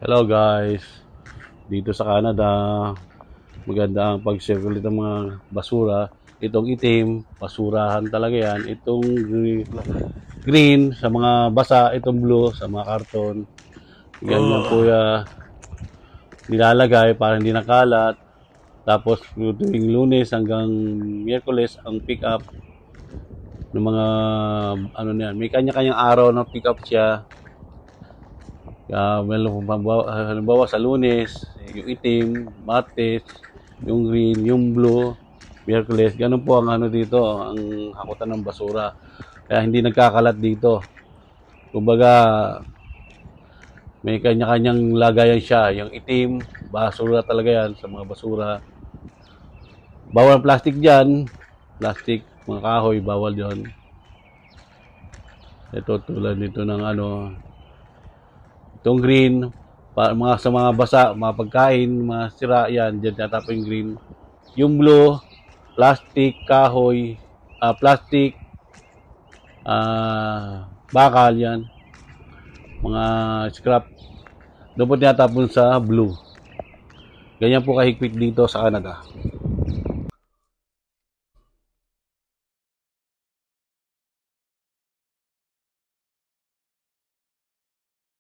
Hello guys, dito sa Canada, maganda ang pag-circulate ng mga basura. Itong itim, basurahan talaga yan. Itong green sa mga basa, itong blue sa mga karton. Ganyan po nilalagay para hindi nakalat. Tapos tuwing Lunes hanggang Miyerkules ang pick up ng mga ano na yan. May kanya-kanyang araw na pick up siya. Halimbawa sa Lunes, yung itim, Martes, yung green, yung blue, Miyerkules, ganun po ang ano dito, ang hakutan ng basura. Kaya hindi nagkakalat dito. Kumbaga, may kanya-kanyang lagayan siya. Yung itim, basura talaga yan sa mga basura. Bawal plastic dyan. Plastic, mga kahoy, bawal dyan. Ito tulad nito ng ano, itong green, sa mga basa, mga pagkain, mga sira, yan, dyan tatapon yung green. Yung blue, plastic, kahoy, plastic, bakal, yan. Mga scrap. Doon po tinatapon sa blue. Ganyan po kahigpit dito sa Canada.